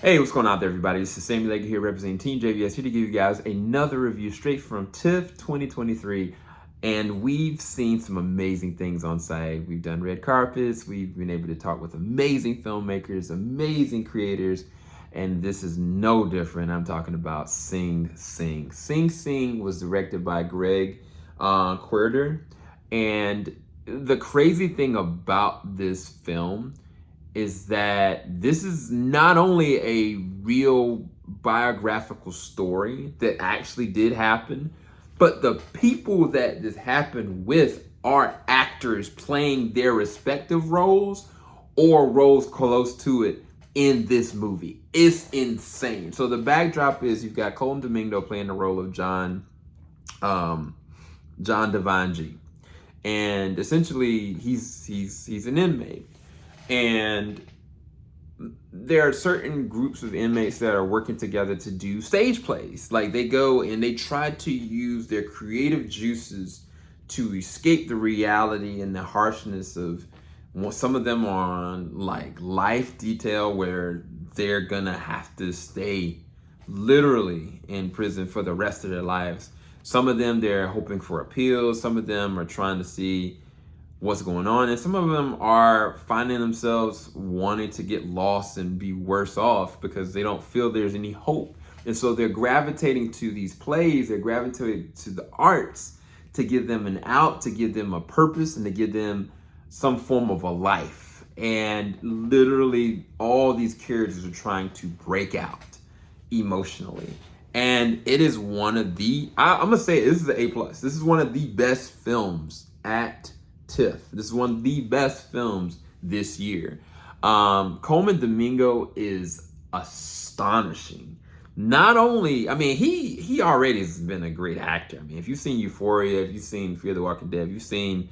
Hey, what's going on there, everybody? This is Sammy Leggy here representing Team JVS, here to give you guys another review straight from TIFF 2023. And we've seen some amazing things on site. We've done red carpets. We've been able to talk with amazing filmmakers, amazing creators. And this is no different. I'm talking about Sing Sing. Sing Sing was directed by Kwedar. And the crazy thing about this film is that this is not only a real biographical story that actually did happen, but the people that this happened with are actors playing their respective roles or roles close to it in this movie. It's insane. So the backdrop is you've got Colman Domingo playing the role of John Devangi. And essentially he's an inmate. And there are certain groups of inmates that are working together to do stage plays. Like they go and they try to use their creative juices to escape the reality and the harshness of, well, some of them are on like life detail where they're gonna have to stay literally in prison for the rest of their lives. Some of them, they're hoping for appeals. Some of them are trying to see what's going on, and some of them are finding themselves wanting to get lost and be worse off because they don't feel there's any hope. And so they're gravitating to these plays, they're gravitating to the arts to give them an out, to give them a purpose, and to give them some form of a life. And literally all these characters are trying to break out emotionally. And it is one of the, I'm gonna say this is an A+. This is one of the best films at TIFF. This is one of the best films this year. Colman Domingo is astonishing. Not only, I mean, he already has been a great actor. I mean, if you've seen Euphoria, if you've seen Fear the Walking Dead, if you've seen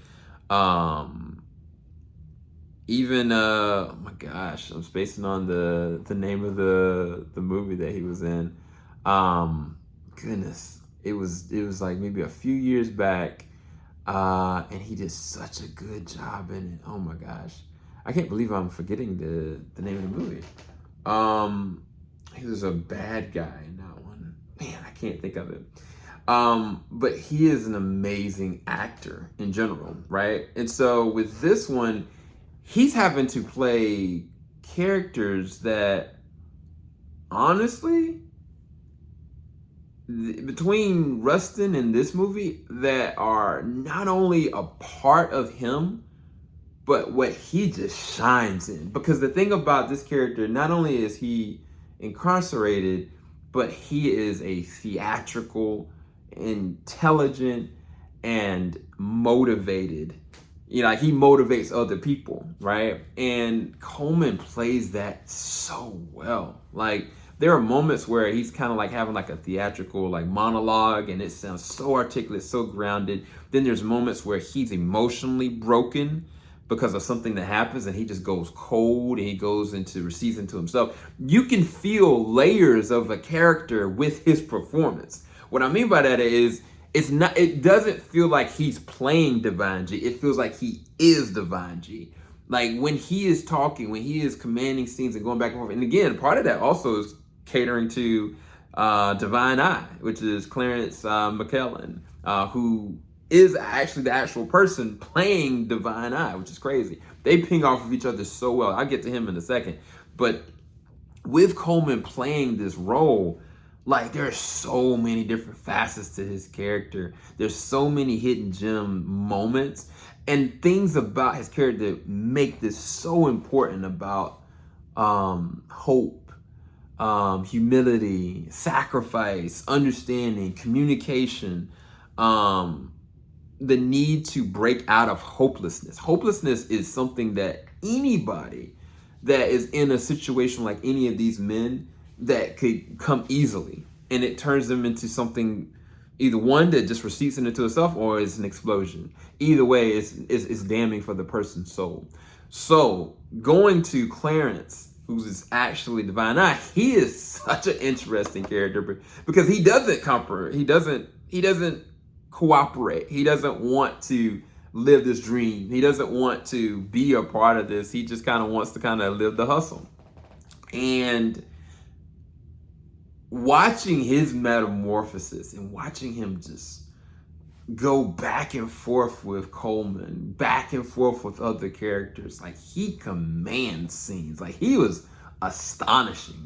even oh my gosh, I'm spacing on the name of the movie that he was in. Goodness, it was like maybe a few years back. And he did such a good job in it. Oh my gosh. I can't believe I'm forgetting the name of the movie. He was a bad guy in that one. Man, I can't think of it. But he is an amazing actor in general, right? And so with this one, he's having to play characters that honestly, between Rustin and this movie, that are not only a part of him, but what he just shines in. Because the thing about this character, not only is he incarcerated, but he is a theatrical, intelligent, and motivated. You know, like he motivates other people, right? And Colman plays that so well. Like, there are moments where he's kind of like having like a theatrical like monologue and it sounds so articulate, so grounded. Then there's moments where he's emotionally broken because of something that happens and he just goes cold and he recedes into himself. You can feel layers of a character with his performance. What I mean by that is it doesn't feel like he's playing Devangi. It feels like he is Devangi. Like when he is talking, when he is commanding scenes and going back and forth. And again, part of that also is catering to Divine Eye, which is Clarence McKellen, who is actually the actual person playing Divine Eye, which is crazy. They ping off of each other so well. I'll get to him in a second. But with Colman playing this role, like there's so many different facets to his character. There's so many hidden gem moments and things about his character that make this so important about hope, humility, sacrifice, understanding, communication, the need to break out of hopelessness. Hopelessness is something that anybody that is in a situation like any of these men that could come easily, and it turns them into something, either one that just recedes into itself or is an explosion. Either way, it's damning for the person's soul. So going to Clarence, who's actually Divine Eye, he is such an interesting character because he doesn't cooperate. He doesn't cooperate. He doesn't want to live this dream. He doesn't want to be a part of this. He just kind of wants to kind of live the hustle. And watching his metamorphosis and watching him just go back and forth with Colman, back and forth with other characters. Like, he commands scenes. Like, he was astonishing.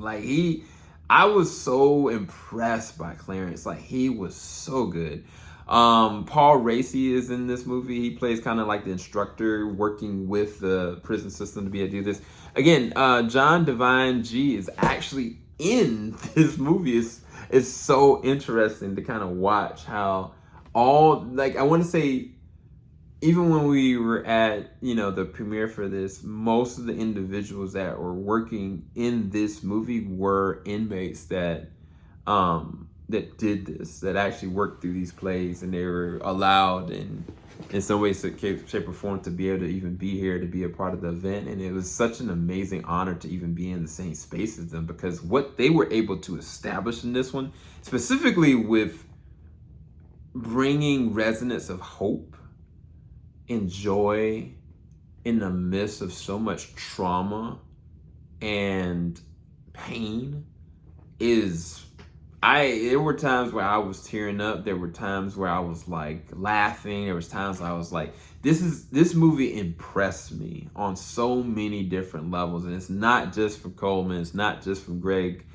I was so impressed by Clarence. Like, he was so good. Paul Raci is in this movie. He plays kind of like the instructor working with the prison system to be able to do this. Again, John Divine G is actually in this movie. It's so interesting to kind of watch how I want to say, even when we were at, the premiere for this, most of the individuals that were working in this movie were inmates that did this, that actually worked through these plays, and they were allowed in some way, shape, or form to be able to even be here, to be a part of the event. And it was such an amazing honor to even be in the same space as them, because what they were able to establish in this one, specifically with bringing resonance of hope and joy in the midst of so much trauma and pain, there were times where I was tearing up. There were times where I was like laughing. There was times I was like, this movie impressed me on so many different levels. And it's not just from Colman, it's not just from Greg,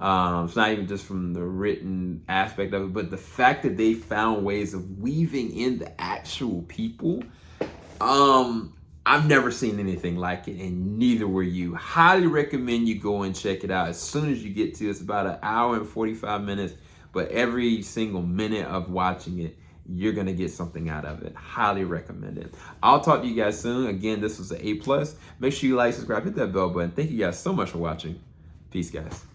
it's not even just from the written aspect of it, but the fact that they found ways of weaving in the actual people. I've never seen anything like it, and neither were you. Highly recommend you go and check it out as soon as you get to. It's about 1 hour and 45 minutes, but every single minute of watching it, you're gonna get something out of it. Highly recommend it. I'll talk to you guys soon. Again, this was an A+. Make sure you like, subscribe, hit that bell button. Thank you guys so much for watching. Peace, guys.